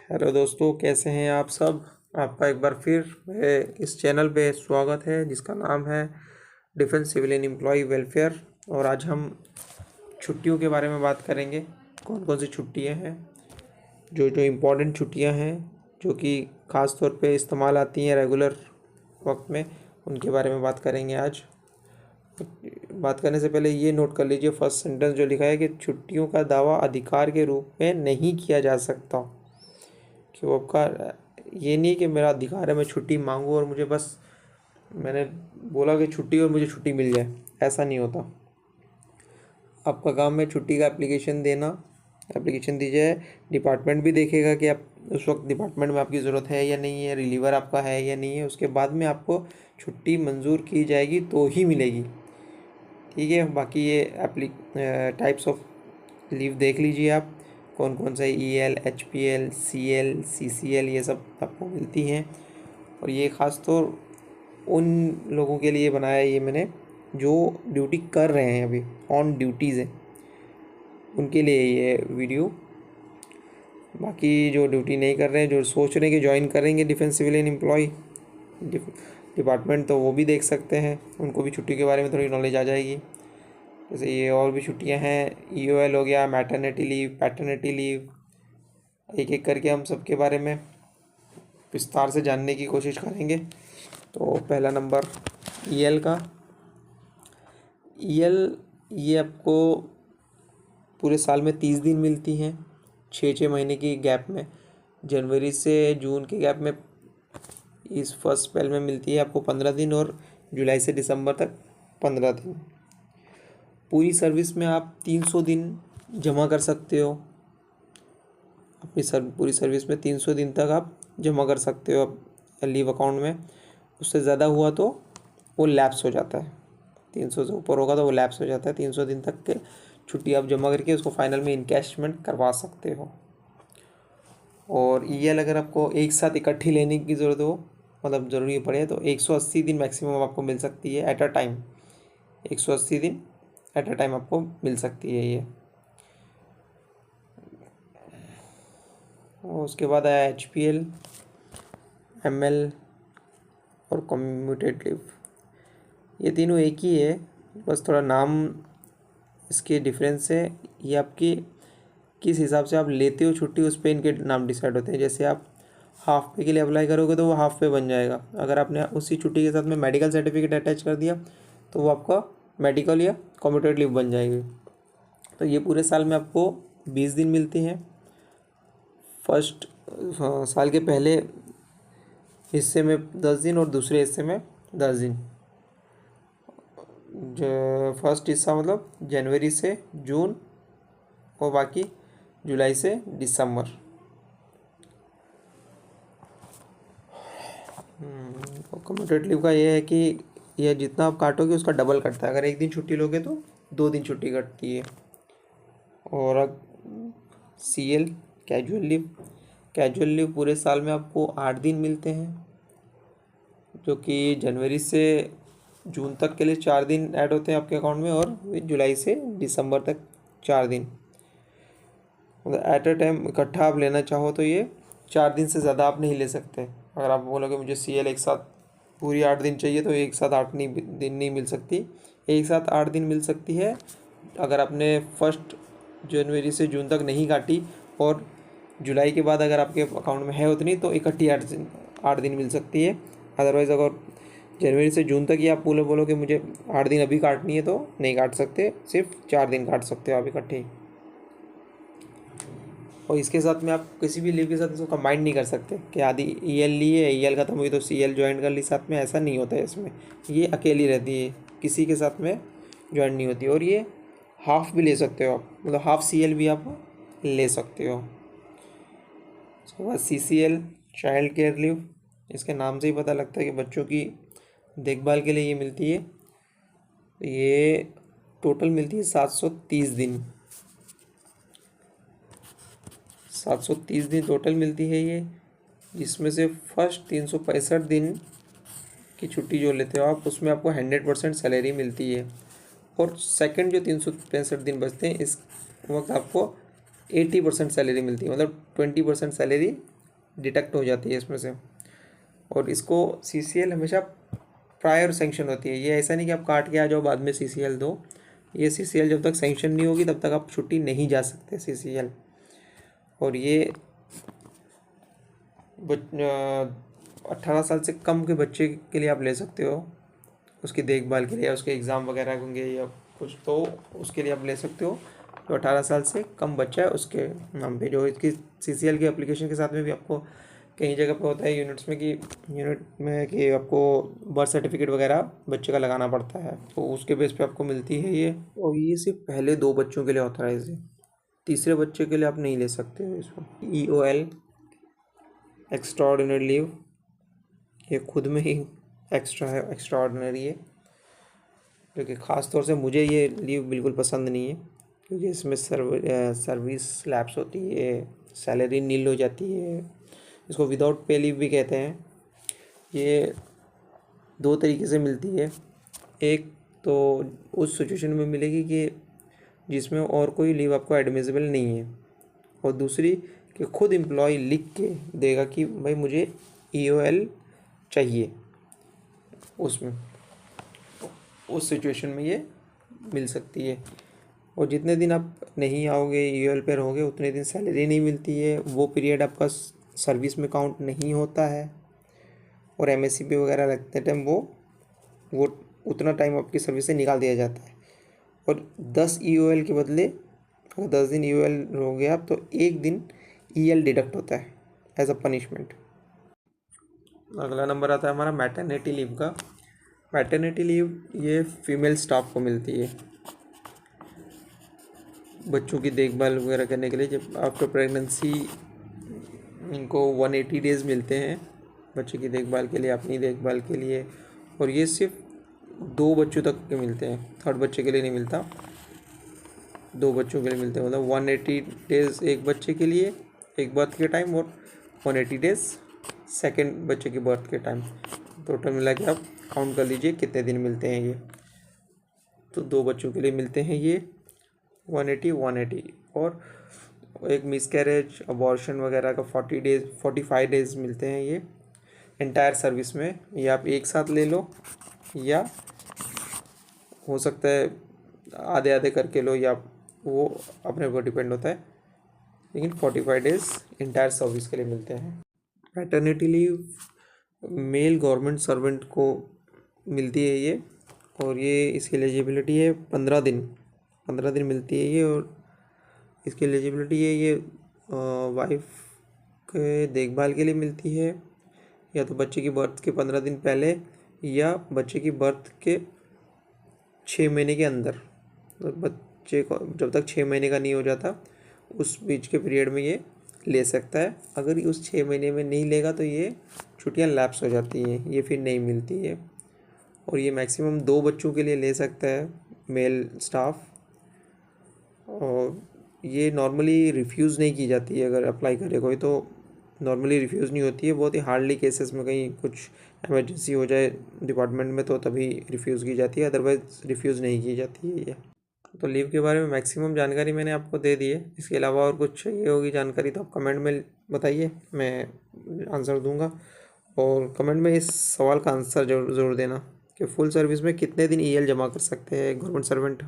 Hello दोस्तों, कैसे हैं आप सब। आपका एक बार फिर मेरे इस चैनल पे स्वागत है जिसका नाम है डिफेंस सिविलियन एम्प्लॉय वेलफेयर। और आज हम छुट्टियों के बारे में बात करेंगे। कौन कौन सी छुट्टियां हैं, जो जो इम्पोर्टेंट छुट्टियां हैं जो कि ख़ास तौर पे इस्तेमाल आती हैं रेगुलर वक्त में, उनके बारे में बात करेंगे आज। बात करने से पहले ये नोट कर लीजिए, फर्स्ट सेंटेंस जो लिखा है कि छुट्टियों का दावा अधिकार के रूप में नहीं किया जा सकता। कि वो आपका ये नहीं कि मेरा अधिकार है मैं छुट्टी मांगूँ और मुझे बस मैंने बोला कि छुट्टी और मुझे छुट्टी मिल जाए, ऐसा नहीं होता। आपका काम है छुट्टी का एप्लीकेशन देना। एप्लीकेशन दी जाए, डिपार्टमेंट भी देखेगा कि आप उस वक्त डिपार्टमेंट में आपकी ज़रूरत है या नहीं है, रिलीवर आपका है या नहीं है। उसके बाद में आपको छुट्टी मंजूर की जाएगी तो ही मिलेगी। ठीक है। बाकी ये टाइप्स ऑफ लीव देख लीजिए आप, कौन कौन सा EL, HPL, CL, CCL ये सब आपको मिलती हैं। और ये ख़ास तौर उन लोगों के लिए बनाया है ये मैंने जो ड्यूटी कर रहे हैं, अभी ऑन ड्यूटीज़ हैं, उनके लिए ये वीडियो। बाकी जो ड्यूटी नहीं कर रहे हैं, जो सोच रहे हैं कि ज्वाइन करेंगे डिफेंस सिविलियन एम्प्लॉय डिपार्टमेंट, तो वो भी देख सकते हैं। उनको भी छुट्टी के बारे में थोड़ी नॉलेज आ जाएगी। जैसे ये और भी छुट्टियां हैं, EOL हो गया, मैटरनिटी लीव, पैटर्निटी लीव, एक एक करके हम सब के बारे में विस्तार से जानने की कोशिश करेंगे। तो पहला नंबर EL का। EL ये आपको पूरे साल में 30 दिन मिलती हैं, 6 महीने की गैप में। जनवरी से जून के गैप में इस फर्स्ट स्पेल में मिलती है आपको 15 दिन, और जुलाई से दिसंबर तक 15 दिन। पूरी सर्विस में आप 300 दिन जमा कर सकते हो। अपनी पूरी सर्विस में 300 दिन तक आप जमा कर सकते हो लीव अकाउंट में। उससे ज़्यादा हुआ तो वो लैप्स हो जाता है। 300 से ऊपर होगा तो वो लैप्स हो जाता है। 300 दिन तक के छुट्टी आप जमा करके उसको फाइनल में इनकैशमेंट करवा सकते हो। और EL अगर आपको एक साथ इकट्ठी लेने की ज़रूरत हो, मतलब ज़रूरी पड़े, तो 180 दिन मैक्सिमम आपको मिल सकती है एट अ टाइम। 180 दिन एट अ टाइम आपको मिल सकती है ये। और उसके बाद आया HPL, ML और कम्यूटेड लीव। ये तीनों एक ही है, बस थोड़ा नाम इसके डिफरेंस है। ये आपकी किस हिसाब से आप लेते हो छुट्टी, उस पर इनके नाम डिसाइड होते हैं। जैसे आप हाफ पे के लिए अप्लाई करोगे तो वो हाफ पे बन जाएगा। अगर आपने उसी छुट्टी के साथ में मेडिकल सर्टिफिकेट अटैच कर दिया तो वो आपका मेडिकल या कम्यूटेड लीव बन जाएगी। तो ये पूरे साल में आपको 20 दिन मिलती हैं। फर्स्ट साल के पहले हिस्से में 10 दिन और दूसरे हिस्से में 10 दिन। जो फर्स्ट हिस्सा मतलब जनवरी से जून और बाकी जुलाई से दिसंबर। और कम्यूटेड लीव का ये है कि यह जितना आप काटोगे उसका डबल कटता है। अगर एक दिन छुट्टी लोगे तो 2 दिन छुट्टी कटती है। और अब CL, casual leave. Casual leave पूरे साल में आपको 8 दिन मिलते हैं, जो कि जनवरी से जून तक के लिए 4 दिन ऐड होते हैं आपके अकाउंट में, और जुलाई से दिसंबर तक 4 दिन। मतलब एट अ टाइम इकट्ठा आप लेना चाहो तो ये 4 दिन से ज़्यादा आप नहीं ले सकते। अगर आप बोलोगे मुझे CL एक साथ पूरी 8 दिन चाहिए तो एक साथ 8 दिन नहीं मिल सकती। एक साथ 8 दिन मिल सकती है अगर आपने फर्स्ट जनवरी से जून तक नहीं काटी, और जुलाई के बाद अगर आपके अकाउंट में है उतनी तो इकट्ठी 8 दिन मिल सकती है। अदरवाइज़ अगर जनवरी से जून तक ही आप बोलो कि मुझे 8 दिन अभी काटनी है तो नहीं काट सकते, सिर्फ 4 दिन काट सकते हो आप इकट्ठे। और इसके साथ में आप किसी भी लीव के साथ इसको कंबाइन नहीं कर सकते कि आधी EL ली है, EL ख़त्म हुई तो CL ज्वाइन कर ली साथ में। ऐसा नहीं होता है इसमें, ये अकेली रहती है, किसी के साथ में ज्वाइन नहीं होती। और ये हाफ भी ले सकते हो आप, मतलब हाफ CL भी आप ले सकते हो। उसके बाद CCL, चाइल्ड केयर लीव। इसके नाम से ही पता लगता है कि बच्चों की देखभाल के लिए ये मिलती है। ये टोटल मिलती है 730 दिन। 730 दिन टोटल मिलती है ये, जिसमें से फर्स्ट 365 दिन की छुट्टी जो लेते हो आप, उसमें आपको 100% सैलरी मिलती है। और सेकंड जो 365 दिन बचते हैं, इस वक्त आपको 80% सैलरी मिलती है। मतलब 20% सैलरी डिटेक्ट हो जाती है इसमें से। और इसको CCL हमेशा प्रायर सेंक्शन होती है, ये ऐसा नहीं कि आप काट के आ जाओ बाद में CCL दो। ये CCL जब तक सेंक्शन नहीं होगी तब तक आप छुट्टी नहीं जा सकते CCL। और ये 18 साल से कम के बच्चे के लिए आप ले सकते हो, उसकी देखभाल के लिए, उसके एग्ज़ाम वगैरह होंगे या कुछ, तो उसके लिए आप ले सकते हो। जो 18 साल से कम बच्चा है उसके नाम पे, जो इसकी CCL की एप्लीकेशन के साथ में भी आपको कई जगह पे होता है यूनिट्स में, कि यूनिट में कि आपको बर्थ सर्टिफिकेट वगैरह बच्चे का लगाना पड़ता है, तो उसके बेस पे आपको मिलती है ये। और ये सिर्फ पहले 2 बच्चों के लिए ऑथराइज है, तीसरे बच्चे के लिए आप नहीं ले सकते हो इसको। EOL एक्स्ट्राऑर्डिनरी लीव, ये खुद में ही एक्स्ट्रा है, एक्स्ट्रा ऑर्डिनरी है, जो कि ख़ास तौर से मुझे ये लीव बिल्कुल पसंद नहीं है, क्योंकि इसमें सर्विस लैप्स होती है, सैलरी नील हो जाती है। इसको विदाउट पे लीव भी कहते हैं। ये 2 तरीके से मिलती है, एक तो उस सिचुएशन में मिलेगी कि जिसमें और कोई लीव आपको एडमिसिबल नहीं है, और दूसरी कि खुद एम्प्लॉय लिख के देगा कि भाई मुझे EOL चाहिए, उसमें उस सिचुएशन में ये मिल सकती है। और जितने दिन आप नहीं आओगे EOL पे रहोगे उतने दिन सैलरी नहीं मिलती है, वो पीरियड आपका सर्विस में काउंट नहीं होता है। और MSCP वगैरह लगते टाइम वो उतना टाइम आपकी सर्विस से निकाल दिया जाता है। और 10 EOL के बदले अगर 10 दिन EOL रहोगे आप तो 1 दिन EL डिडक्ट होता है एज अ पनिशमेंट। अगला नंबर आता है हमारा मैटरनिटी लीव का। मैटरनिटी लीव ये फीमेल स्टाफ को मिलती है बच्चों की देखभाल वगैरह करने के लिए। जब आफ्टर प्रेगनेंसी इनको 180 डेज़ मिलते हैं बच्चे की देखभाल के लिए, अपनी देखभाल के लिए। और ये सिर्फ 2 बच्चों तक के मिलते हैं, 3rd बच्चे के लिए नहीं मिलता, 2 बच्चों के लिए मिलते हैं। मतलब 180 डेज़ एक बच्चे के लिए एक बर्थ के टाइम, और 180 डेज़ सेकेंड बच्चे की बर्थ के टाइम। टोटल मिला के आप काउंट कर लीजिए कितने दिन मिलते हैं ये। तो 2 बच्चों के लिए मिलते हैं ये 180। और एक मिसकैरेज अबॉर्शन वगैरह का 45 डेज़ मिलते हैं ये एंटायर सर्विस में। ये आप एक साथ ले लो या हो सकता है आधे आधे करके लो, या वो अपने ऊपर डिपेंड होता है, लेकिन 45 डेज़ एंटायर सर्विस के लिए मिलते हैं। Paternity leave male government servant को मिलती है ये, और ये इसकी एलिजिबिलिटी है 15 दिन मिलती है ये। और इसकी एलिजिबिलिटी है ये वाइफ के देखभाल के लिए मिलती है, या तो बच्चे की बर्थ के 15 दिन पहले या बच्चे की बर्थ के 6 महीने के अंदर। तो बच्चे को जब तक 6 महीने का नहीं हो जाता उस बीच के पीरियड में ये ले सकता है। अगर उस 6 महीने में नहीं लेगा तो ये छुट्टियां लैप्स हो जाती हैं, ये फिर नहीं मिलती है। और ये मैक्सिमम 2 बच्चों के लिए ले सकता है मेल स्टाफ, और ये नॉर्मली रिफ्यूज़ नहीं की जाती है। अगर अप्लाई करे कोई तो नॉर्मली रिफ्यूज़ नहीं होती है, बहुत ही हार्डली केसेस में कहीं कुछ इमरजेंसी हो जाए डिपार्टमेंट में तो तभी रिफ्यूज़ की जाती है, अदरवाइज़ रिफ्यूज़ नहीं की जाती है ये। तो लीव के बारे में मैक्सिमम जानकारी मैंने आपको दे दी है। इसके अलावा और कुछ चाहिए होगी जानकारी तो आप कमेंट में बताइए, मैं आंसर दूंगा। और कमेंट में इस सवाल का आंसर ज़रूर देना कि फुल सर्विस में कितने दिन EL जमा कर सकते हैं गवर्नमेंट सर्वेंट।